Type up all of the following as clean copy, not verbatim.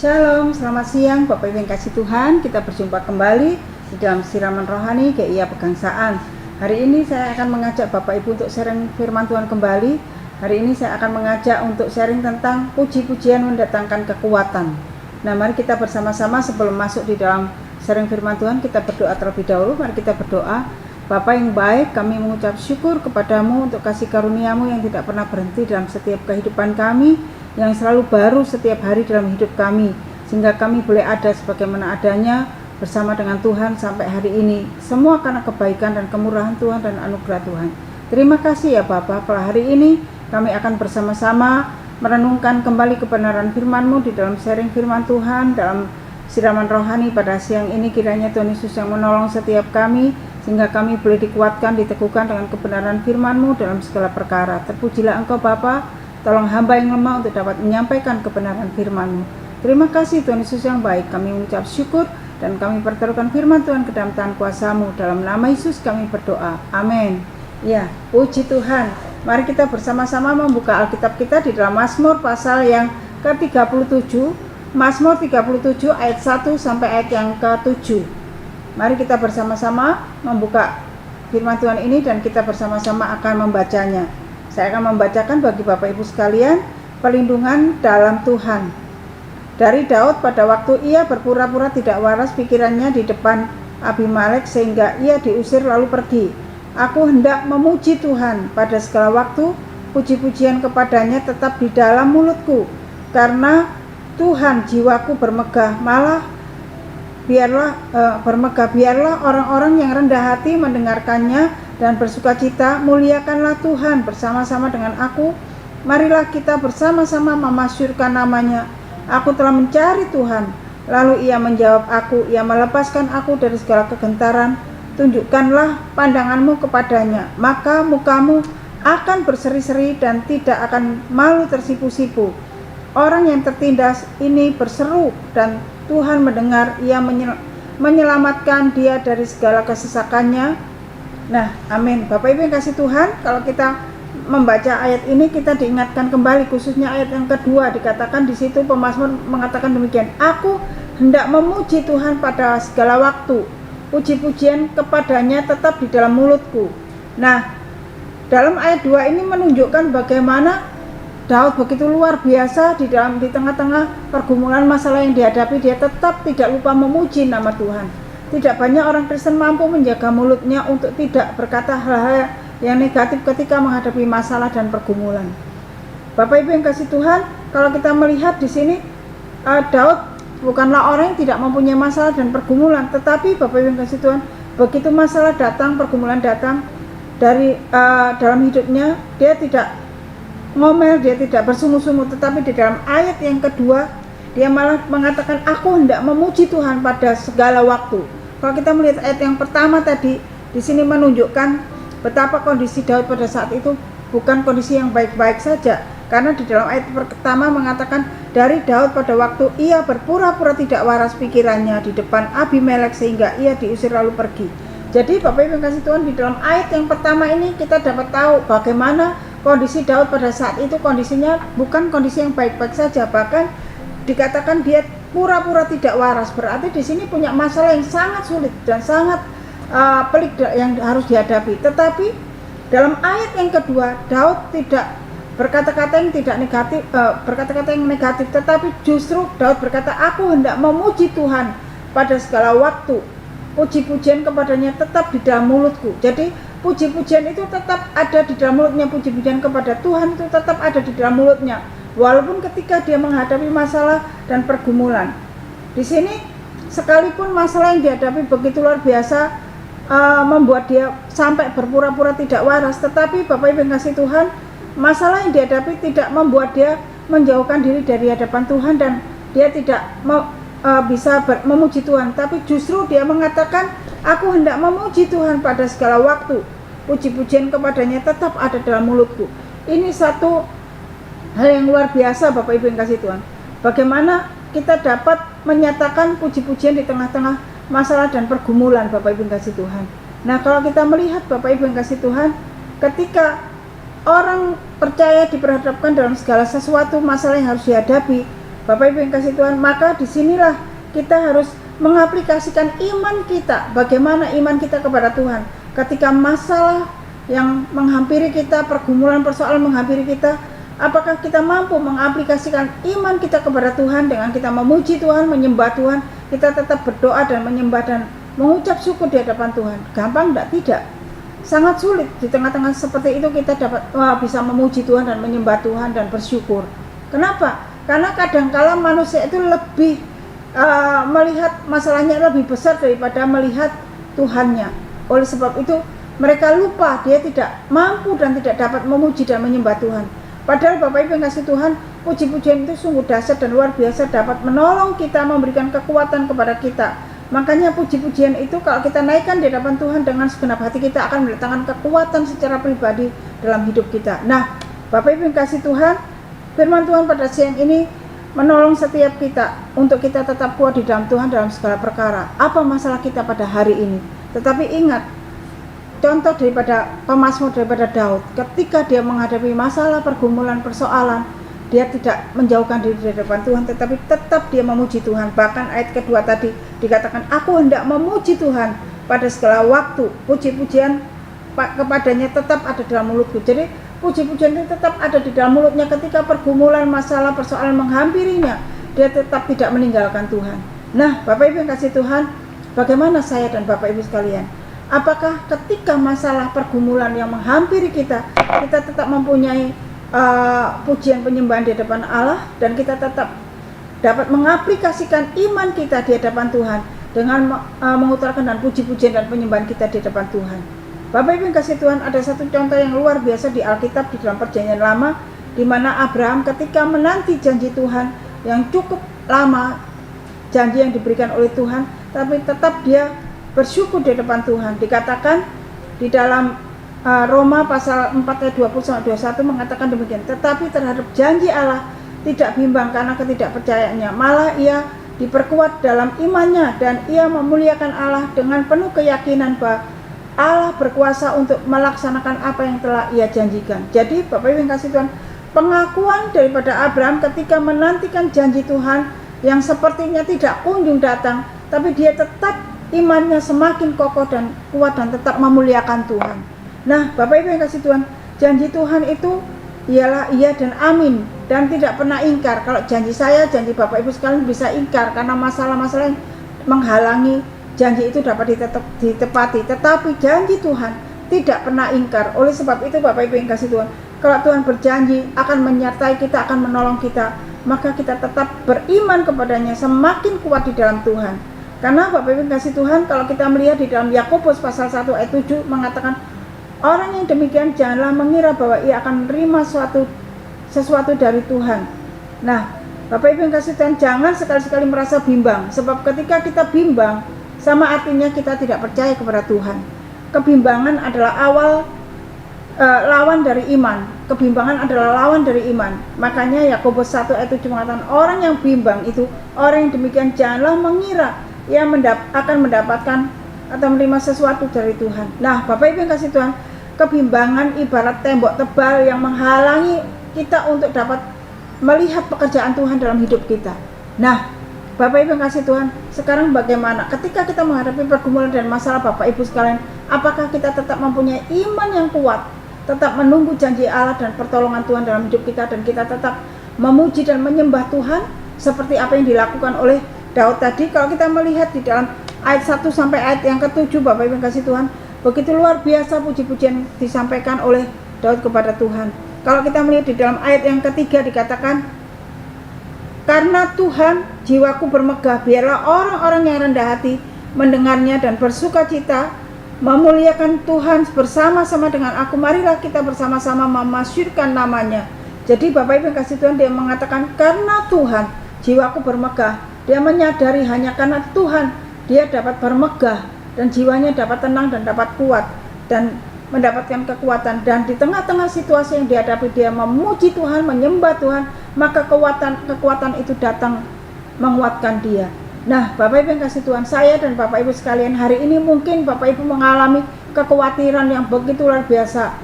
Shalom, selamat siang Bapak Ibu yang kasih Tuhan. Kita berjumpa kembali di dalam siraman rohani GIA Pegangsaan. Hari ini saya akan mengajak Bapak Ibu untuk sharing firman Tuhan kembali. Hari ini saya akan mengajak untuk sharing tentang puji-pujian mendatangkan kekuatan. Nah, mari kita bersama-sama sebelum masuk di dalam sharing firman Tuhan, kita berdoa terlebih dahulu. Mari kita berdoa. Bapa yang baik, kami mengucap syukur kepadamu untuk kasih karuniamu yang tidak pernah berhenti dalam setiap kehidupan kami, yang selalu baru setiap hari dalam hidup kami, sehingga kami boleh ada sebagaimana adanya bersama dengan Tuhan sampai hari ini. Semua karena kebaikan dan kemurahan Tuhan dan anugerah Tuhan. Terima kasih ya Bapa, pada hari ini kami akan bersama-sama merenungkan kembali kebenaran firman-Mu di dalam sharing firman Tuhan, dalam siraman rohani pada siang ini. Kiranya Tuhan Yesus yang menolong setiap kami, sehingga kami boleh dikuatkan, diteguhkan dengan kebenaran firman-Mu dalam segala perkara. Terpujilah Engkau Bapa. Tolong hamba yang lemah untuk dapat menyampaikan kebenaran firman-Mu. Terima kasih Tuhan Yesus yang baik. Kami mengucap syukur dan kami pertaruhkan firman Tuhan ke dalam tangan kuasa-Mu. Dalam nama Yesus kami berdoa. Amin. Ya, puji Tuhan. Mari kita bersama-sama membuka Alkitab kita di dalam Mazmur pasal yang ke-37. Mazmur 37 ayat 1 sampai ayat yang ke-7. Mari kita bersama-sama membuka firman Tuhan ini dan kita bersama-sama akan membacanya. Saya akan membacakan bagi Bapak Ibu sekalian, perlindungan dalam Tuhan. Dari Daud pada waktu ia berpura-pura tidak waras pikirannya di depan Abimelek sehingga ia diusir lalu pergi. Aku hendak memuji Tuhan pada segala waktu, puji-pujian kepadanya tetap di dalam mulutku. Karena Tuhan jiwaku bermegah, biarlah orang-orang yang rendah hati mendengarkannya dan bersukacita. Muliakanlah Tuhan bersama-sama dengan aku. Marilah kita bersama-sama memasyurkan namanya. Aku telah mencari Tuhan, lalu ia menjawab aku. Ia melepaskan aku dari segala kegentaran. Tunjukkanlah pandanganmu kepadanya, maka mukamu akan berseri-seri dan tidak akan malu tersipu-sipu. Orang yang tertindas ini berseru dan Tuhan mendengar. Ia menyelamatkan dia dari segala kesesakannya. Nah, amin. Bapak Ibu yang kasih Tuhan, kalau kita membaca ayat ini kita diingatkan kembali, khususnya ayat yang kedua, dikatakan di situ pemazmur mengatakan demikian. Aku hendak memuji Tuhan pada segala waktu, puji-pujian kepadanya tetap di dalam mulutku. Nah, dalam ayat 2 ini menunjukkan bagaimana Daud begitu luar biasa di tengah-tengah pergumulan masalah yang dihadapi, dia tetap tidak lupa memuji nama Tuhan. Tidak banyak orang Kristen mampu menjaga mulutnya untuk tidak berkata hal-hal yang negatif ketika menghadapi masalah dan pergumulan. Bapak Ibu yang kasih Tuhan, kalau kita melihat di sini Daud bukanlah orang yang tidak mempunyai masalah dan pergumulan, tetapi Bapak Ibu yang kasih Tuhan, begitu masalah datang, pergumulan datang dalam hidupnya, dia tidak ngomel, dia tidak bersungut-sungut, tetapi di dalam ayat yang kedua dia malah mengatakan aku hendak memuji Tuhan pada segala waktu. Kalau kita melihat ayat yang pertama tadi, di sini menunjukkan betapa kondisi Daud pada saat itu bukan kondisi yang baik-baik saja. Karena di dalam ayat pertama mengatakan dari Daud pada waktu ia berpura-pura tidak waras pikirannya di depan Abimelek sehingga ia diusir lalu pergi. Jadi Bapak Ibu yang kasih Tuhan, di dalam ayat yang pertama ini kita dapat tahu bagaimana kondisi Daud pada saat itu. Kondisinya bukan kondisi yang baik-baik saja, bahkan dikatakan dia pura-pura tidak waras. Berarti di sini punya masalah yang sangat sulit dan sangat pelik yang harus dihadapi. Tetapi dalam ayat yang kedua, Daud tidak berkata-kata yang tidak negatif, tetapi justru Daud berkata, aku hendak memuji Tuhan pada segala waktu, puji-pujian kepadanya tetap di dalam mulutku. Jadi puji-pujian itu tetap ada di dalam mulutnya, puji-pujian kepada Tuhan itu tetap ada di dalam mulutnya, walaupun ketika dia menghadapi masalah dan pergumulan. Di sini sekalipun masalah yang dihadapi begitu luar biasa, membuat dia sampai berpura-pura tidak waras, tetapi Bapak Ibu yang kasih Tuhan, masalah yang dihadapi tidak membuat dia menjauhkan diri dari hadapan Tuhan dan dia tidak bisa memuji Tuhan, tapi justru dia mengatakan aku hendak memuji Tuhan pada segala waktu, puji-pujian kepadanya tetap ada dalam mulutku. Ini satu hal yang luar biasa Bapak Ibu yang kasih Tuhan. Bagaimana kita dapat menyatakan puji-pujian di tengah-tengah masalah dan pergumulan Bapak Ibu yang kasih Tuhan. Nah, kalau kita melihat Bapak Ibu yang kasih Tuhan, ketika orang percaya diperhadapkan dalam segala sesuatu masalah yang harus dihadapi, Bapak Ibu yang kasih Tuhan, maka disinilah kita harus mengaplikasikan iman kita. Bagaimana iman kita kepada Tuhan ketika masalah yang menghampiri kita, pergumulan, persoalan menghampiri kita, apakah kita mampu mengaplikasikan iman kita kepada Tuhan dengan kita memuji Tuhan, menyembah Tuhan, kita tetap berdoa dan menyembah dan mengucap syukur di hadapan Tuhan. Gampang enggak? Tidak. Sangat sulit di tengah-tengah seperti itu kita dapat bisa memuji Tuhan dan menyembah Tuhan dan bersyukur. Kenapa? Karena kadangkala manusia itu lebih melihat masalahnya lebih besar daripada melihat Tuhannya. Oleh sebab itu mereka lupa, dia tidak mampu dan tidak dapat memuji dan menyembah Tuhan. Padahal Bapak Ibu yang kasih Tuhan, puji-pujian itu sungguh dahsyat dan luar biasa, dapat menolong kita, memberikan kekuatan kepada kita. Makanya puji-pujian itu kalau kita naikkan di hadapan Tuhan dengan segenap hati, kita akan mendatangkan kekuatan secara pribadi dalam hidup kita. Nah, Bapak Ibu yang kasih Tuhan, firman Tuhan pada siang ini menolong setiap kita untuk kita tetap kuat di dalam Tuhan dalam segala perkara. Apa masalah kita pada hari ini? Tetapi ingat, contoh daripada pemazmur daripada Daud, ketika dia menghadapi masalah, pergumulan, persoalan, dia tidak menjauhkan diri dari hadapan Tuhan, tetapi tetap dia memuji Tuhan. Bahkan ayat kedua tadi dikatakan, aku hendak memuji Tuhan pada segala waktu. Puji-pujian kepadanya tetap ada dalam mulutku. Jadi puji-pujian itu tetap ada di dalam mulutnya ketika pergumulan, masalah, persoalan menghampirinya. Dia tetap tidak meninggalkan Tuhan. Nah, Bapak Ibu yang kasih Tuhan, bagaimana saya dan Bapak Ibu sekalian? Apakah ketika masalah pergumulan yang menghampiri kita, kita tetap mempunyai pujian penyembahan di hadapan Allah, dan kita tetap dapat mengaplikasikan iman kita di hadapan Tuhan dengan mengutarakan dan puji-pujian dan penyembahan kita di hadapan Tuhan. Bapak Ibu yang kasih Tuhan, ada satu contoh yang luar biasa di Alkitab di dalam Perjanjian Lama, di mana Abraham ketika menanti janji Tuhan yang cukup lama, janji yang diberikan oleh Tuhan, tapi tetap dia bersyukur di depan Tuhan. Dikatakan di dalam Roma pasal 4 ayat 20-21 mengatakan demikian, tetapi terhadap janji Allah tidak bimbang karena ketidakpercayaannya, malah ia diperkuat dalam imannya dan ia memuliakan Allah dengan penuh keyakinan bahwa Allah berkuasa untuk melaksanakan apa yang telah ia janjikan. Jadi Bapak Ibu yang kasih Tuhan, pengakuan daripada Abraham ketika menantikan janji Tuhan yang sepertinya tidak kunjung datang, tapi dia tetap imannya semakin kokoh dan kuat dan tetap memuliakan Tuhan. Nah, Bapak Ibu yang kasih Tuhan, janji Tuhan itu ialah iya dan amin dan tidak pernah ingkar. Kalau janji saya, janji Bapak Ibu sekalian bisa ingkar karena masalah-masalah yang menghalangi janji itu dapat ditepati, tetapi janji Tuhan tidak pernah ingkar. Oleh sebab itu Bapak Ibu yang kasih Tuhan, kalau Tuhan berjanji akan menyertai kita, akan menolong kita, maka kita tetap beriman kepadanya, semakin kuat di dalam Tuhan. Karena Bapak Ibu yang kasih Tuhan, kalau kita melihat di dalam Yakobus pasal 1 ayat 7 mengatakan, orang yang demikian janganlah mengira bahwa ia akan menerima sesuatu dari Tuhan. Nah, Bapak Ibu yang kasih Tuhan, jangan sekali-sekali merasa bimbang, sebab ketika kita bimbang, sama artinya kita tidak percaya kepada Tuhan. Kebimbangan adalah lawan dari iman. Kebimbangan adalah lawan dari iman. Makanya Yakobus 1 ayat 7 mengatakan, orang yang bimbang itu, orang yang demikian janganlah mengira ia akan mendapatkan atau menerima sesuatu dari Tuhan. Nah, Bapak Ibu yang kasih Tuhan, kebimbangan ibarat tembok tebal yang menghalangi kita untuk dapat melihat pekerjaan Tuhan dalam hidup kita. Nah, Bapak Ibu yang kasih Tuhan, sekarang bagaimana ketika kita menghadapi pergumulan dan masalah Bapak Ibu sekalian, apakah kita tetap mempunyai iman yang kuat, tetap menunggu janji Allah dan pertolongan Tuhan dalam hidup kita, dan kita tetap memuji dan menyembah Tuhan seperti apa yang dilakukan oleh Daud tadi? Kalau kita melihat di dalam ayat 1 sampai ayat yang ke-7, Bapak Ibu yang kasih Tuhan, begitu luar biasa puji-pujian disampaikan oleh Daud kepada Tuhan. Kalau kita melihat di dalam ayat yang ketiga dikatakan, karena Tuhan jiwaku bermegah, biarlah orang-orang yang rendah hati mendengarnya dan bersuka cita, memuliakan Tuhan bersama-sama dengan aku. Marilah kita bersama-sama memasyurkan namanya. Jadi Bapak Ibu yang kasih Tuhan, dia mengatakan karena Tuhan jiwaku bermegah. Dia menyadari hanya karena Tuhan dia dapat bermegah dan jiwanya dapat tenang dan dapat kuat dan mendapatkan kekuatan. Dan di tengah-tengah situasi yang dihadapi, dia memuji Tuhan, menyembah Tuhan, maka kekuatan itu datang menguatkan dia. Nah, Bapak Ibu yang kasih Tuhan, saya dan Bapak Ibu sekalian, hari ini mungkin Bapak Ibu mengalami kekhawatiran yang begitu luar biasa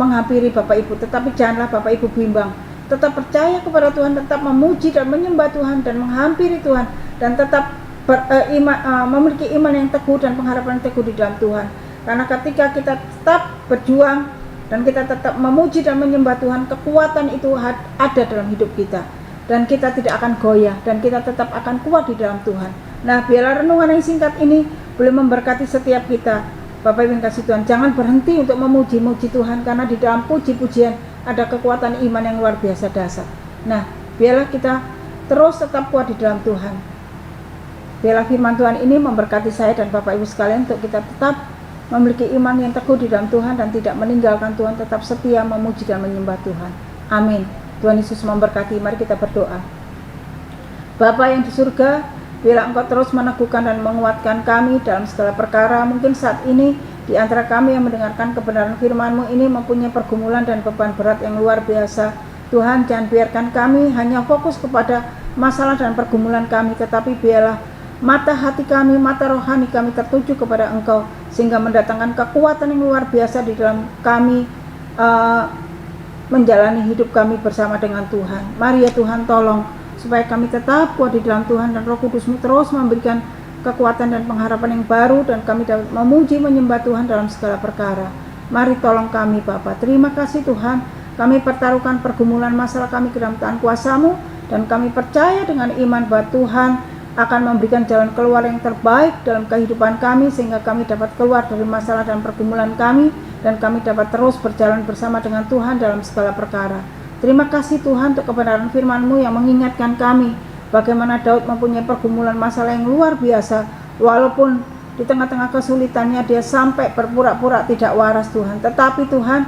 menghampiri Bapak Ibu, tetapi janganlah Bapak Ibu bimbang. tetap percaya kepada Tuhan, tetap memuji dan menyembah Tuhan dan menghampiri Tuhan, dan tetap memiliki iman yang teguh dan pengharapan yang teguh di dalam Tuhan. Karena ketika kita tetap berjuang dan kita tetap memuji dan menyembah Tuhan, kekuatan itu ada dalam hidup kita, dan kita tidak akan goyah, dan kita tetap akan kuat di dalam Tuhan. Nah, biarlah renungan yang singkat ini boleh memberkati setiap kita. Bapak Ibu yang kasih Tuhan, jangan berhenti untuk memuji-muji Tuhan, karena di dalam puji-pujian ada kekuatan iman yang luar biasa dahsyat. Nah, biarlah kita terus tetap kuat di dalam Tuhan. Biarlah firman Tuhan ini memberkati saya dan Bapak Ibu sekalian untuk kita tetap memiliki iman yang teguh di dalam Tuhan dan tidak meninggalkan Tuhan, tetap setia memuji dan menyembah Tuhan. Amin. Tuhan Yesus memberkati. Mari kita berdoa. Bapa yang di surga, biarlah Engkau terus meneguhkan dan menguatkan kami dalam segala perkara. Mungkin saat ini di antara kami yang mendengarkan kebenaran firman-Mu ini mempunyai pergumulan dan beban berat yang luar biasa. Tuhan, jangan biarkan kami hanya fokus kepada masalah dan pergumulan kami, tetapi biarlah mata hati kami, mata rohani kami tertuju kepada Engkau, sehingga mendatangkan kekuatan yang luar biasa di dalam kami menjalani hidup kami bersama dengan Tuhan. Mari ya Tuhan, tolong supaya kami tetap kuat di dalam Tuhan, dan Roh Kudus-Mu terus memberikan kekuatan dan pengharapan yang baru, dan kami dapat memuji menyembah Tuhan dalam segala perkara. Mari tolong kami Bapa. Terima kasih Tuhan, kami pertaruhkan pergumulan masalah kami ke dalam tangan kuasa-Mu, dan kami percaya dengan iman bahwa Tuhan akan memberikan jalan keluar yang terbaik dalam kehidupan kami, sehingga kami dapat keluar dari masalah dan pergumulan kami, dan kami dapat terus berjalan bersama dengan Tuhan dalam segala perkara. Terima kasih Tuhan untuk kebenaran firman-Mu yang mengingatkan kami bagaimana Daud mempunyai pergumulan masalah yang luar biasa, walaupun di tengah-tengah kesulitannya dia sampai berpura-pura tidak waras Tuhan. Tetapi Tuhan,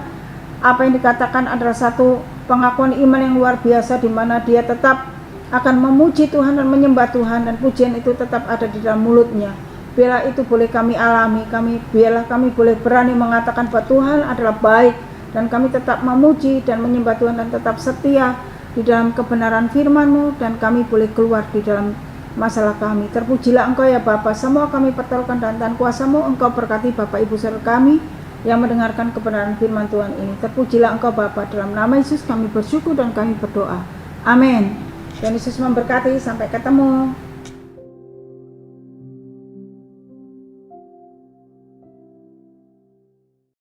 apa yang dikatakan adalah satu pengakuan iman yang luar biasa, di mana dia tetap akan memuji Tuhan dan menyembah Tuhan, dan pujian itu tetap ada di dalam mulutnya. Biarlah itu boleh kami alami, biarlah kami boleh berani mengatakan bahwa Tuhan adalah baik, dan kami tetap memuji dan menyembah Tuhan dan tetap setia di dalam kebenaran firman-Mu, dan kami boleh keluar di dalam masalah kami. Terpujilah Engkau ya Bapa, semua kami pertaruhkan dalam tangan kuasa-Mu. Engkau berkati Bapak Ibu saudara kami yang mendengarkan kebenaran firman Tuhan ini. Terpujilah Engkau Bapa, dalam nama Yesus kami bersyukur dan kami berdoa. Amin. Tuhan Yesus memberkati, sampai ketemu.